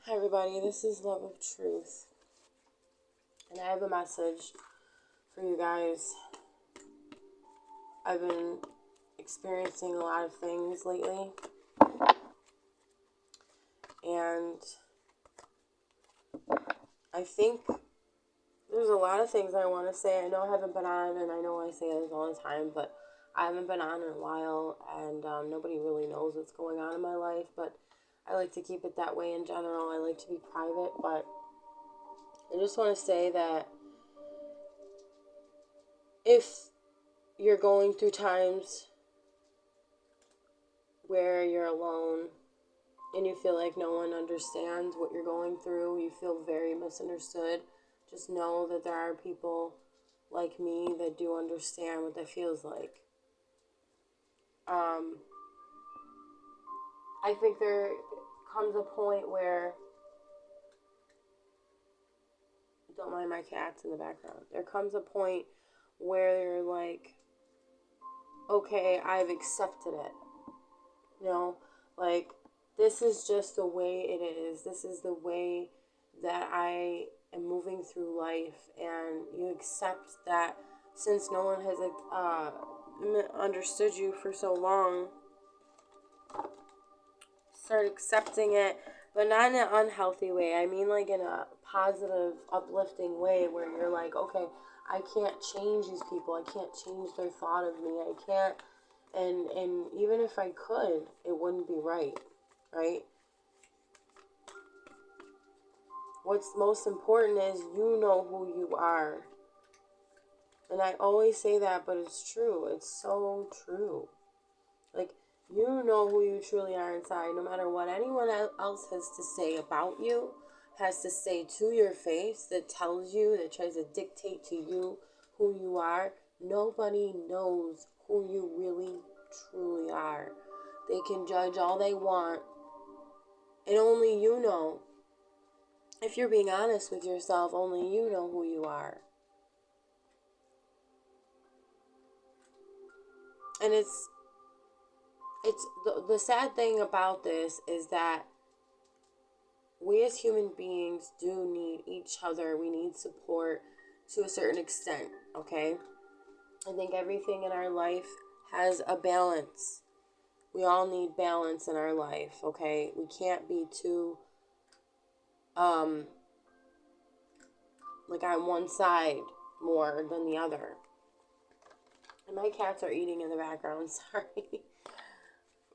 Hi everybody, this is Love of Truth, and I have a message for you guys. I've been experiencing a lot of things lately, and I think there's a lot of things I want to say. I know I haven't been on, and I know I say this all the time, but I haven't been on in a while, and nobody really knows what's going on in my life, but I like to keep it that way in general. I like to be private, but I just want to say that if you're going through times where you're alone and you feel like no one understands what you're going through, you feel very misunderstood, just know that there are people like me that do understand what that feels like. I think there comes a point where, don't mind my cats in the background, there comes a point where you're like, okay, I've accepted it. You know, like, this is just the way it is. This is the way that I am moving through life. And you accept that since no one has understood you for so long, start accepting it, but not in an unhealthy way. I mean, like, in a positive, uplifting way where you're like, okay, I can't change these people. I can't change their thought of me. I can't. And even if I could, it wouldn't be right, right? What's most important is you know who you are. And I always say that, but it's true. It's so true. Like, you know who you truly are inside, no matter what anyone else has to say about you, has to say to your face, that tells you, that tries to dictate to you who you are. Nobody knows who you really, truly are. They can judge all they want, and only you know. If you're being honest with yourself, only you know who you are. And it's the sad thing about this is that we as human beings do need each other. We need support to a certain extent, okay? I think everything in our life has a balance. We all need balance in our life, okay? We can't be too like on one side more than the other. And my cats are eating in the background, sorry.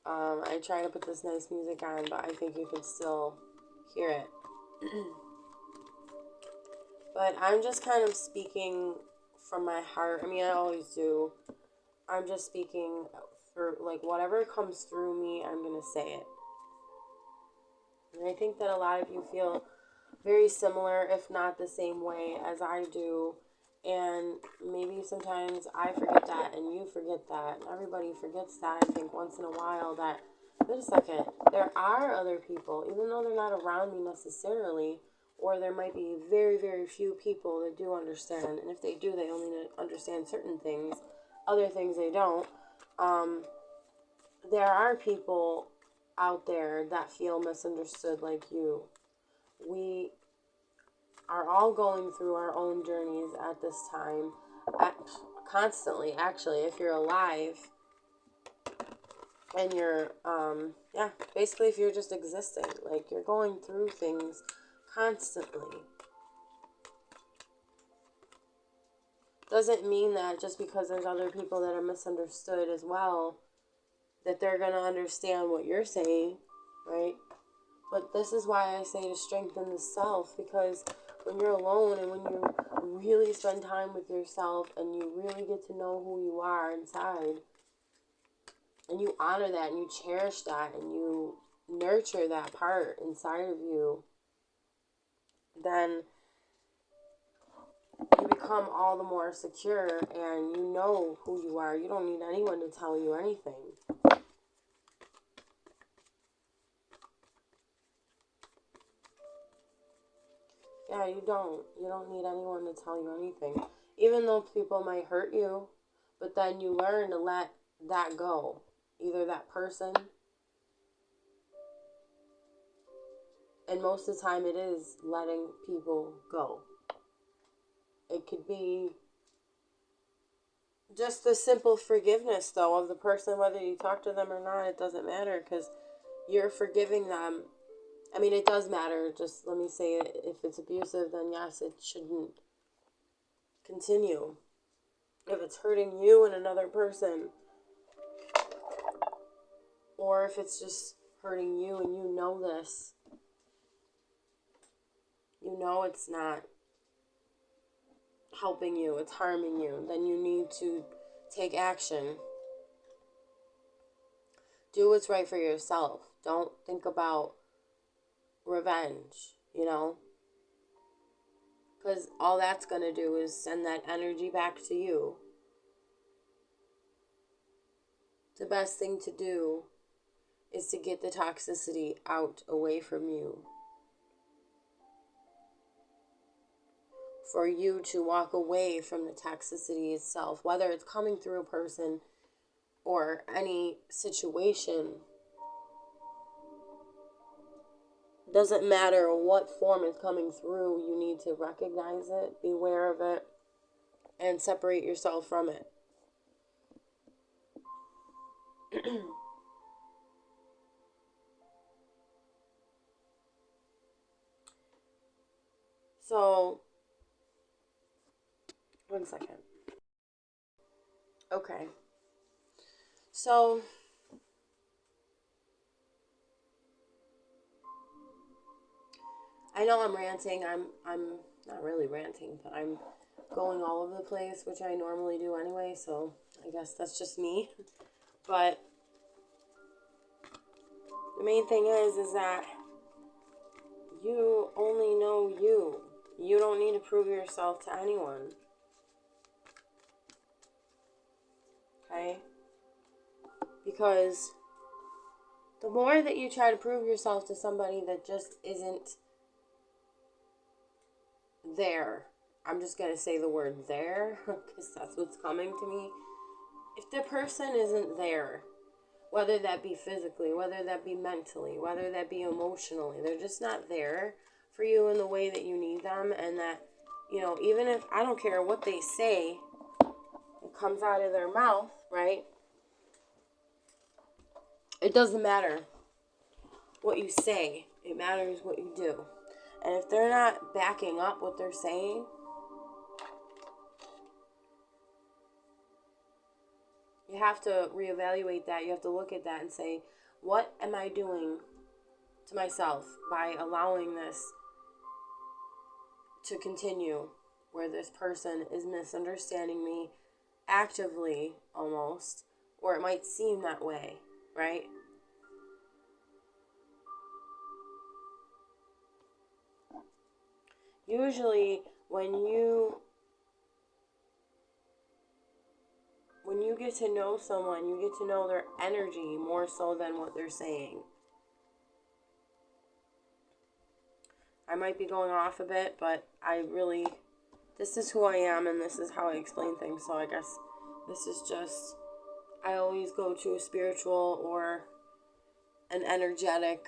I try to put this nice music on, but I think you can still hear it. But I'm just kind of speaking from my heart. I mean, I always do. I'm just speaking for, like, whatever comes through me, I'm going to say it. And I think that a lot of you feel very similar, if not the same way as I do. And maybe sometimes I forget that and you forget that. And everybody forgets that, I think, once in a while, that, wait a second, there are other people, even though they're not around me necessarily, or there might be very, very few people that do understand. And if they do, they only understand certain things. Other things they don't. There are people out there that feel misunderstood like you. We are all going through our own journeys at this time, constantly, actually. If you're alive and you're, basically if you're just existing, like, you're going through things constantly. Doesn't mean that just because there's other people that are misunderstood as well, that they're going to understand what you're saying, right? But this is why I say to strengthen the self, because when you're alone and when you really spend time with yourself and you really get to know who you are inside, and you honor that and you cherish that and you nurture that part inside of you, then you become all the more secure and you know who you are. You don't need anyone to tell you anything. Yeah, you don't. You don't need anyone to tell you anything. Even though people might hurt you, but then you learn to let that go. Either that person, And most of the time it is letting people go. It could be just the simple forgiveness, though, of the person, whether you talk to them or not, it doesn't matter because you're forgiving them. I mean, it does matter. Just let me say it. If it's abusive, then yes, it shouldn't continue. If it's hurting you and another person, or if it's just hurting you and you know this, you know it's not helping you, it's harming you, then you need to take action. Do what's right for yourself. Don't think about revenge, you know? Because all that's going to do is send that energy back to you. The best thing to do is to get the toxicity out, away from you. For you to walk away from the toxicity itself, whether it's coming through a person or any situation. Doesn't matter what form it's coming through, you need to recognize it, be aware of it, and separate yourself from it. So, one second. Okay. So, I know I'm ranting. I'm not really ranting, but I'm going all over the place, which I normally do anyway, so I guess that's just me. But the main thing is that you only know you. You don't need to prove yourself to anyone. Okay? Because the more that you try to prove yourself to somebody that just isn't there, I'm just going to say the word there because that's what's coming to me. If the person isn't there, whether that be physically, whether that be mentally, whether that be emotionally, they're just not there for you in the way that you need them. And that, you know, even if, I don't care what they say, it comes out of their mouth, right? It doesn't matter what you say. It matters what you do. And if they're not backing up what they're saying, you have to reevaluate that. You have to look at that and say, what am I doing to myself by allowing this to continue, where this person is misunderstanding me actively almost, or it might seem that way, right? Usually when you get to know someone, you get to know their energy more so than what they're saying. I might be going off a bit, but this is who I am and this is how I explain things. So I guess this is just, I always go to a spiritual or an energetic,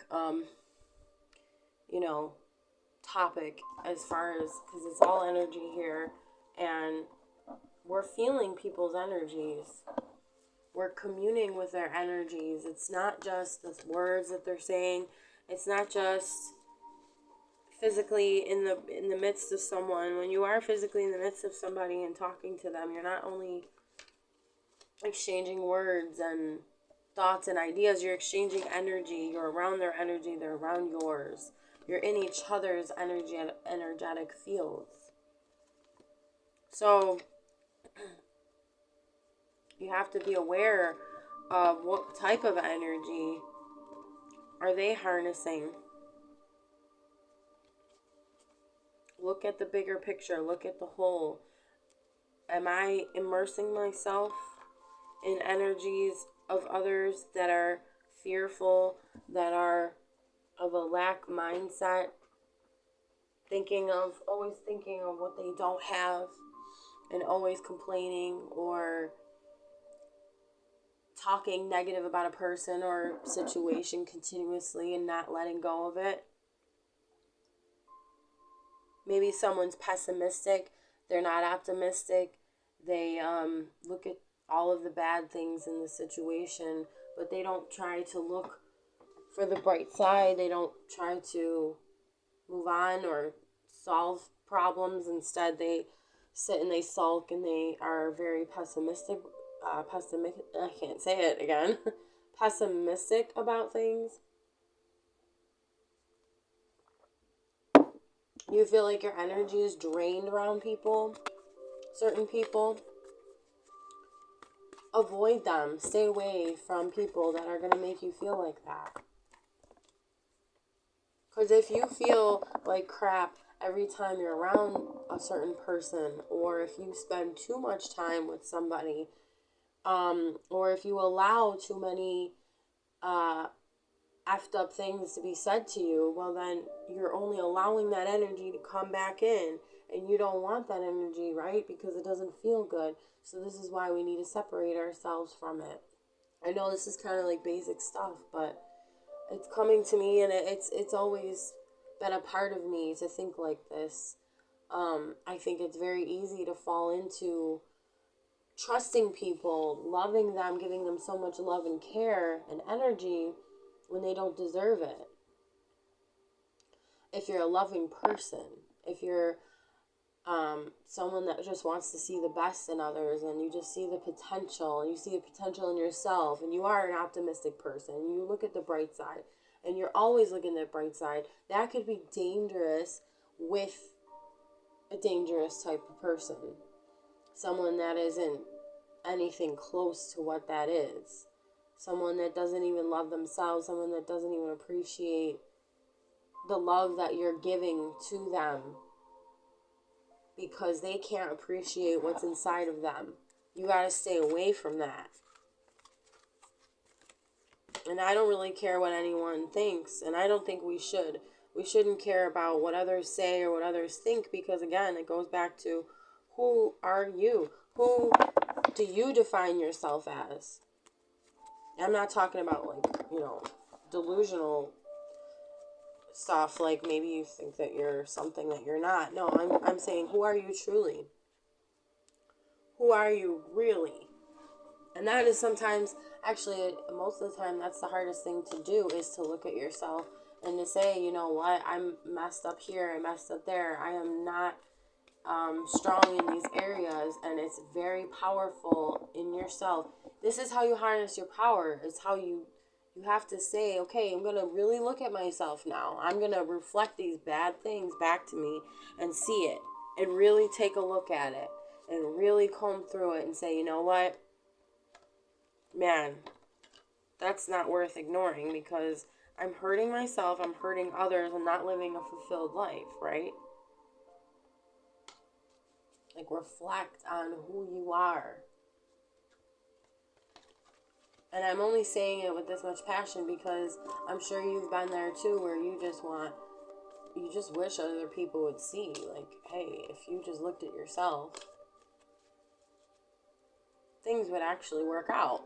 topic as far as, because it's all energy here and we're feeling people's energies. We're communing with their energies. It's not just the words that they're saying. It's not just physically in the midst of someone. When you are physically in the midst of somebody and talking to them, you're not only exchanging words and thoughts and ideas, you're exchanging energy. You're around their energy, they're around yours. You're in each other's energetic fields. So you have to be aware of what type of energy are they harnessing. Look at the bigger picture. Look at the whole. Am I immersing myself in energies of others that are fearful, that are of a lack mindset, always thinking of what they don't have, and always complaining or talking negative about a person or situation continuously and not letting go of it? Maybe someone's pessimistic, they're not optimistic, they look at all of the bad things in the situation, but they don't try to look for the bright side. They don't try to move on or solve problems. Instead, they sit and they sulk and they are very pessimistic. I can't say it again. Pessimistic about things. You feel like your energy is drained around people, certain people. Avoid them. Stay away from people that are going to make you feel like that. Because if you feel like crap every time you're around a certain person, or if you spend too much time with somebody, or if you allow too many effed up things to be said to you, well, then you're only allowing that energy to come back in, and you don't want that energy, right? Because it doesn't feel good. So this is why we need to separate ourselves from it. I know this is kind of like basic stuff, but it's coming to me, and it's always been a part of me to think like this. I think it's very easy to fall into trusting people, loving them, giving them so much love and care and energy when they don't deserve it. If you're a loving person, if you're someone that just wants to see the best in others, and you just see the potential, and you see the potential in yourself, and you are an optimistic person, and you look at the bright side, and you're always looking at the bright side, that could be dangerous with a dangerous type of person. Someone that isn't anything close to what that is. Someone that doesn't even love themselves, someone that doesn't even appreciate the love that you're giving to them, because they can't appreciate what's inside of them. You gotta stay away from that. And I don't really care what anyone thinks, and I don't think we should. We shouldn't care about what others say or what others think, because again, it goes back to, who are you? Who do you define yourself as? I'm not talking about, like, delusional stuff, like maybe you think that you're something that you're not. No, I'm saying, who are you truly? Who are you really? And that is sometimes, actually, most of the time, that's the hardest thing to do, is to look at yourself and to say, you know what, I'm messed up here, I messed up there, I am not strong in these areas, and it's very powerful in yourself. This is how you harness your power. It's how you have to say, okay, I'm going to really look at myself now. I'm going to reflect these bad things back to me and see it, and really take a look at it, and really comb through it and say, you know what, man, that's not worth ignoring, because I'm hurting myself, I'm hurting others, I'm not living a fulfilled life, right? Like, reflect on who you are. And I'm only saying it with this much passion because I'm sure you've been there too, where you just wish other people would see, like, hey, if you just looked at yourself, things would actually work out.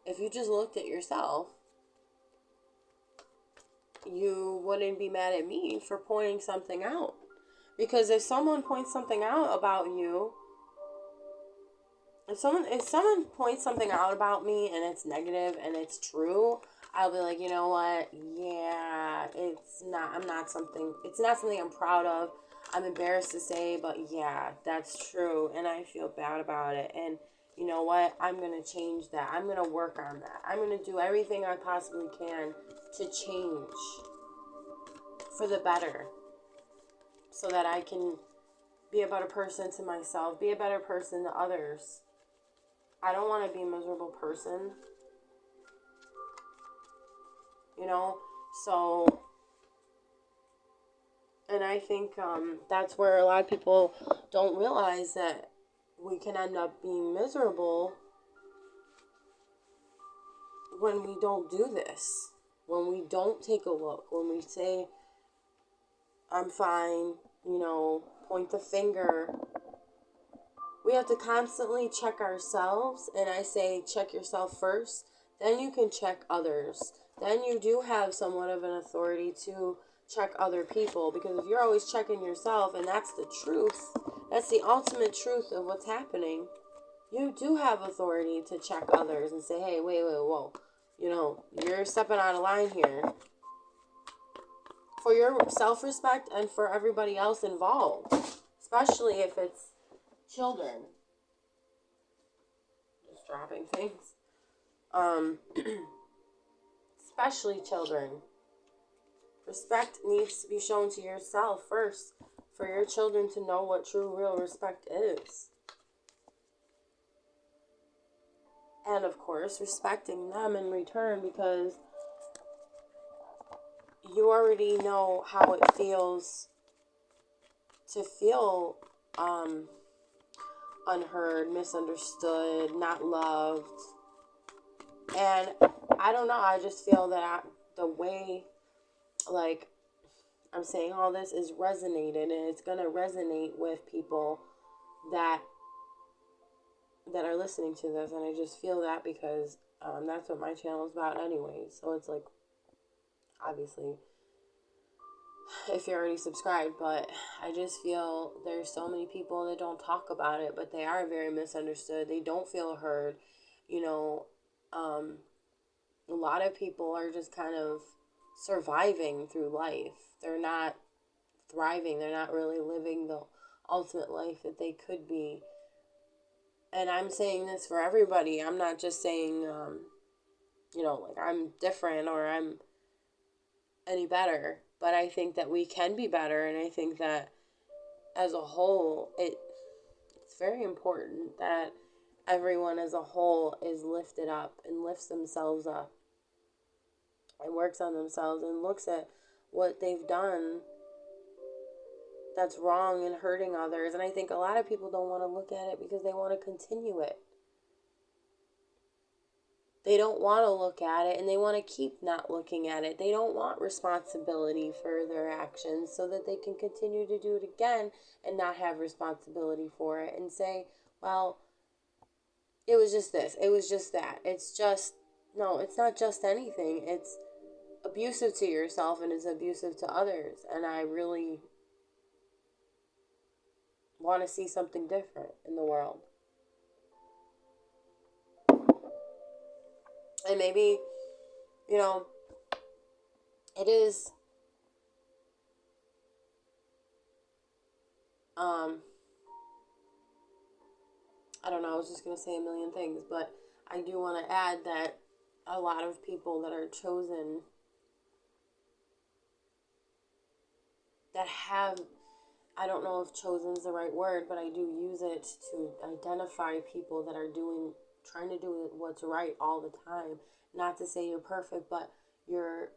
If you just looked at yourself, you wouldn't be mad at me for pointing something out. Because if someone points something out about you, if someone points something out about me and it's negative and it's true, I'll be like, you know what? Yeah, it's not something I'm proud of. I'm embarrassed to say, but yeah, that's true, and I feel bad about it. And you know what? I'm going to change that. I'm going to work on that. I'm going to do everything I possibly can to change for the better, so that I can be a better person to myself, be a better person to others. I don't want to be a miserable person, so, and I think that's where a lot of people don't realize that we can end up being miserable when we don't do this, when we don't take a look, when we say, I'm fine, point the finger. We have to constantly check ourselves, and I say check yourself first, then you can check others. Then you do have somewhat of an authority to check other people, because if you're always checking yourself, and that's the truth, that's the ultimate truth of what's happening, you do have authority to check others and say, hey, wait, whoa, you're stepping out of line here, for your self-respect and for everybody else involved, especially if it's children. Just dropping things. Especially children. Respect needs to be shown to yourself first, for your children to know what true, real respect is. And of course, respecting them in return, because you already know how it feels to feel unheard, misunderstood, not loved. And I don't know, I just feel that the way, like, I'm saying all this is resonated, and it's going to resonate with people that are listening to this. And I just feel that because that's what my channel is about anyway. So it's like, obviously, if you're already subscribed, but I just feel there's so many people that don't talk about it, but they are very misunderstood. They don't feel heard. A lot of people are just kind of surviving through life. They're not thriving. They're not really living the ultimate life that they could be. And I'm saying this for everybody. I'm not just saying, like I'm different or I'm any better. But I think that we can be better. And I think that as a whole, it's very important that everyone as a whole is lifted up and lifts themselves up and works on themselves and looks at what they've done that's wrong and hurting others. And I think a lot of people don't want to look at it because they want to continue it. They don't want to look at it, and they want to keep not looking at it. They don't want responsibility for their actions so that they can continue to do it again and not have responsibility for it and say, well, it was just this, it was just that. No, it's not just anything. It's abusive to yourself and it's abusive to others. And I really want to see something different in the world. And maybe, it is, I don't know, I was just going to say a million things, but I do want to add that a lot of people that are chosen that have, I don't know if chosen is the right word, but I do use it to identify people that are trying to do what's right all the time. Not to say you're perfect, but you're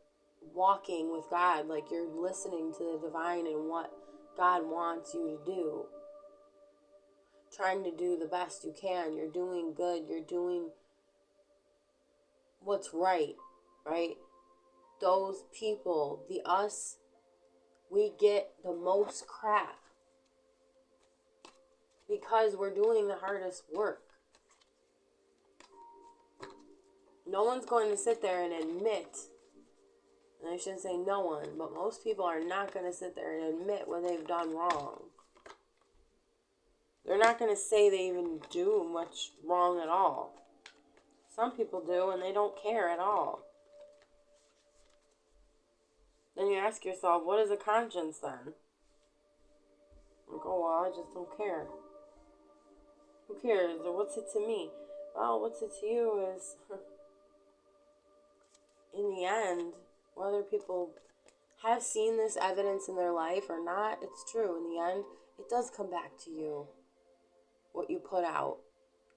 walking with God, like you're listening to the divine and what God wants you to do. Trying to do the best you can. You're doing good. You're doing what's right? Those people, we get the most crap because we're doing the hardest work. No one's going to sit there and admit, and I shouldn't say no one, but most people are not going to sit there and admit what they've done wrong. They're not going to say they even do much wrong at all. Some people do, and they don't care at all. Then you ask yourself, what is a conscience then? Like, oh, well, I just don't care. Who cares? Or what's it to me? Well, what's it to you is, in the end, whether people have seen this evidence in their life or not, it's true. In the end, it does come back to you. What you put out.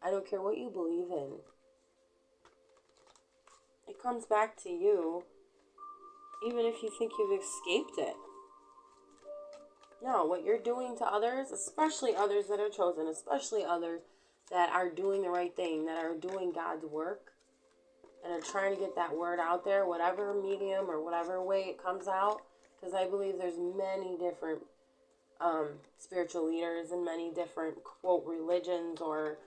I don't care what you believe in. It comes back to you, even if you think you've escaped it. No, what you're doing to others, especially others that are chosen, especially others that are doing the right thing, that are doing God's work, and are trying to get that word out there, whatever medium or whatever way it comes out, because I believe there's many different spiritual leaders and many different, quote, religions or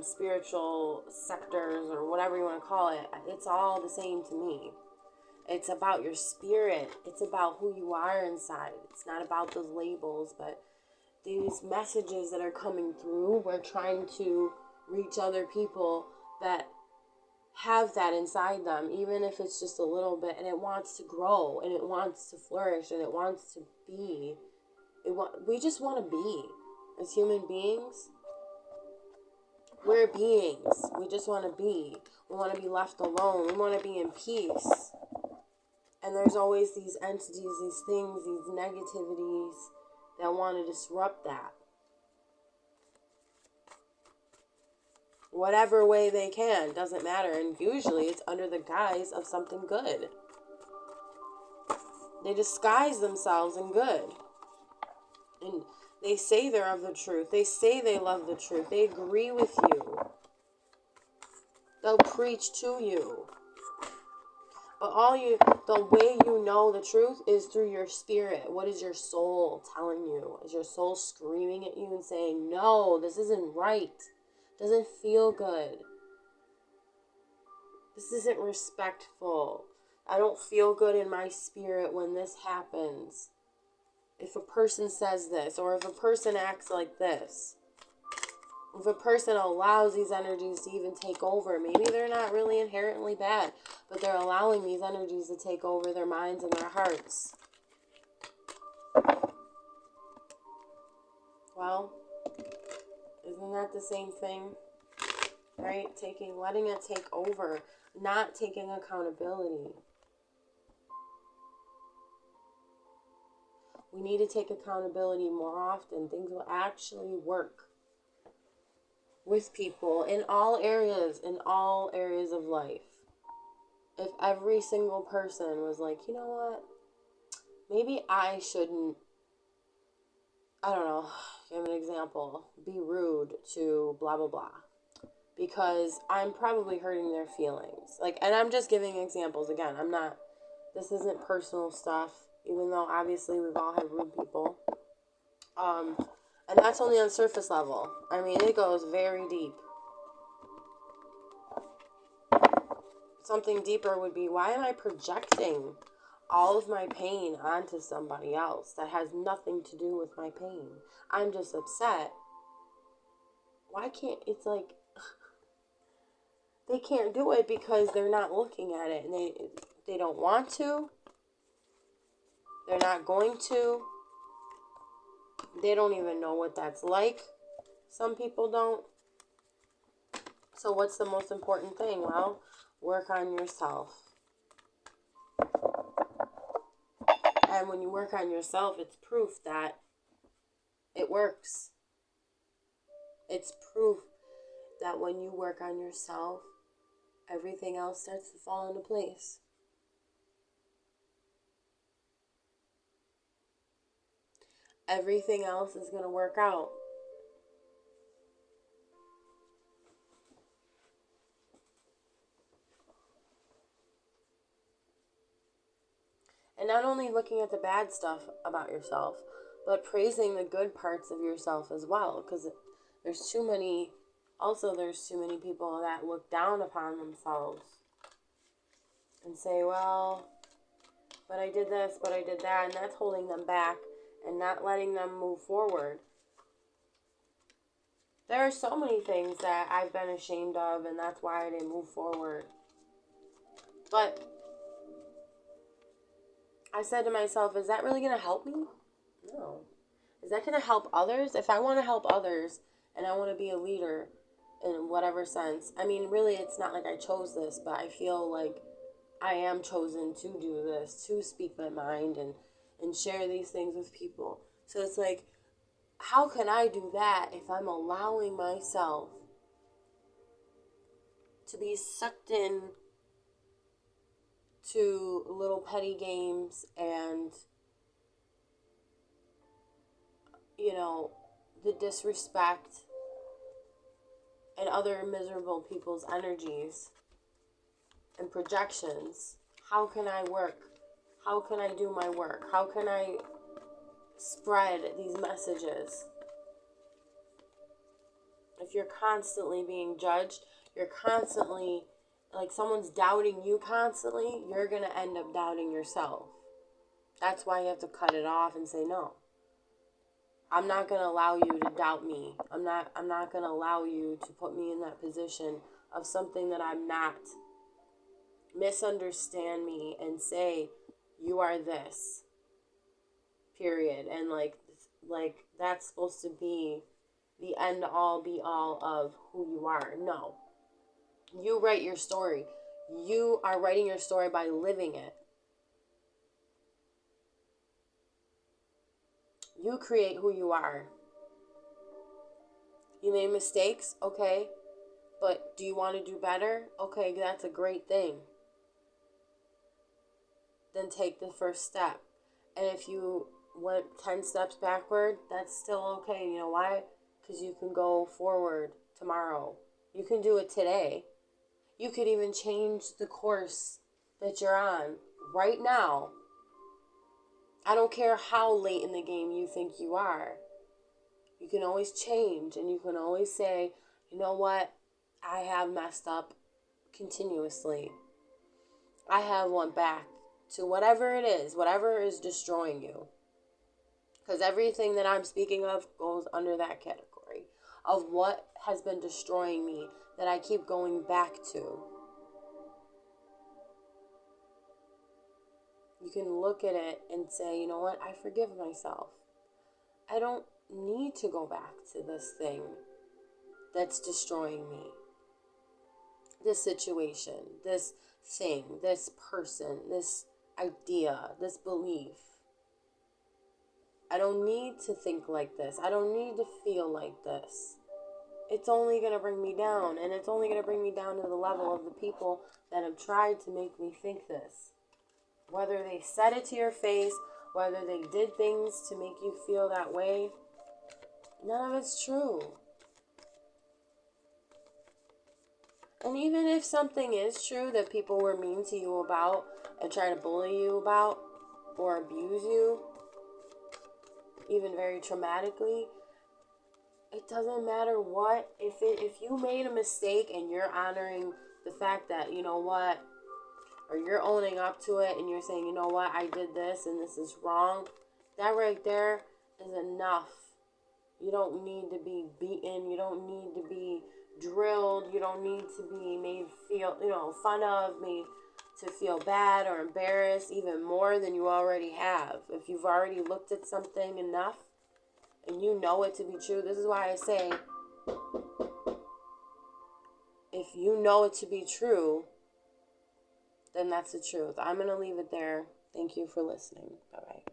spiritual sectors or whatever you want to call it, it's all the same to me. It's about your spirit. It's about who you are inside. It's not about those labels, but these messages that are coming through, we're trying to reach other people that have that inside them, even if it's just a little bit, and it wants to grow, and it wants to flourish, and it wants to be. We just want to be. As human beings, we're beings. We just want to be. We want to be left alone. We want to be in peace. And there's always these entities, these things, these negativities that want to disrupt that. Whatever way they can, doesn't matter. And usually it's under the guise of something good. They disguise themselves in good. And they say they're of the truth. They say they love the truth. They agree with you. They'll preach to you. But the way you know the truth is through your spirit. What is your soul telling you? Is your soul screaming at you and saying, no, this isn't right. Doesn't feel good. This isn't respectful. I don't feel good in my spirit when this happens. If a person says this, or if a person acts like this, if a person allows these energies to even take over, maybe they're not really inherently bad, but they're allowing these energies to take over their minds and their hearts. Well, isn't that the same thing? Right? Letting it take over, not taking accountability. We need to take accountability more often. Things will actually work with people in all areas of life. If every single person was like, you know what? Maybe I shouldn't, I don't know, give an example, be rude to blah, blah, blah. Because I'm probably hurting their feelings. And I'm just giving examples again. This isn't personal stuff, even though obviously we've all had rude people. And that's only on surface level. I mean, it goes very deep. Something deeper would be, why am I projecting all of my pain onto somebody else that has nothing to do with my pain? I'm just upset. Why can't, it's like, they can't do it because they're not looking at it, and they don't want to. They're not going to. They don't even know what that's like. Some people don't. So what's the most important thing? Well, work on yourself. And when you work on yourself, it's proof that it works. It's proof that when you work on yourself, everything else starts to fall into place. Everything else is going to work out. And not only looking at the bad stuff about yourself, but praising the good parts of yourself as well. Because there's too many people that look down upon themselves and say, well, but I did this, but I did that, and that's holding them back and not letting them move forward. There are so many things that I've been ashamed of, and that's why I didn't move forward. But I said to myself, is that really going to help me? No. Is that going to help others? If I want to help others and I want to be a leader in whatever sense, I mean, really, it's not like I chose this, but I feel like I am chosen to do this, to speak my mind and share these things with people. So it's like, how can I do that if I'm allowing myself to be sucked in to little petty games and, the disrespect and other miserable people's energies and projections? How can I work? How can I do my work? How can I spread these messages? if you're constantly being judged, you're constantly, like someone's doubting you constantly, you're going to end up doubting yourself. That's why you have to cut it off and say, no, I'm not going to allow you to doubt me. I'm not going to allow you to put me in that position of something that I'm not. Misunderstand me and say, you are this, period. And like that's supposed to be the end all be all of who you are. No. You write your story. You are writing your story by living it. You create who you are. You made mistakes, okay, but do you want to do better? Okay, that's a great thing. Then take the first step. And if you went 10 steps backward, that's still okay. You know why? Because you can go forward tomorrow. You can do it today. You could even change the course that you're on right now. I don't care how late in the game you think you are. You can always change, and you can always say, you know what? I have messed up continuously. I have went back to whatever it is, whatever is destroying you. Because everything that I'm speaking of goes under that category of what has been destroying me that I keep going back to. You can look at it and say, you know what? I forgive myself. I don't need to go back to this thing that's destroying me. This situation, this thing, this person, this idea, this belief. I don't need to think like this. I don't need to feel like this. It's only going to bring me down, and it's only going to bring me down to the level of the people that have tried to make me think this. Whether they said it to your face, whether they did things to make you feel that way, none of it's true. And even if something is true that people were mean to you about and try to bully you about or abuse you, even very traumatically, it doesn't matter what. If you made a mistake and you're honoring the fact that, you know what, or you're owning up to it and you're saying, you know what, I did this and this is wrong, that right there is enough. You don't need to be beaten. You don't need to be drilled. You don't need to be made feel, fun of, made to feel bad or embarrassed even more than you already have. If you've already looked at something enough and you know it to be true, this is why I say, if you know it to be true, then that's the truth. I'm going to leave it there. Thank you for listening. Bye-bye.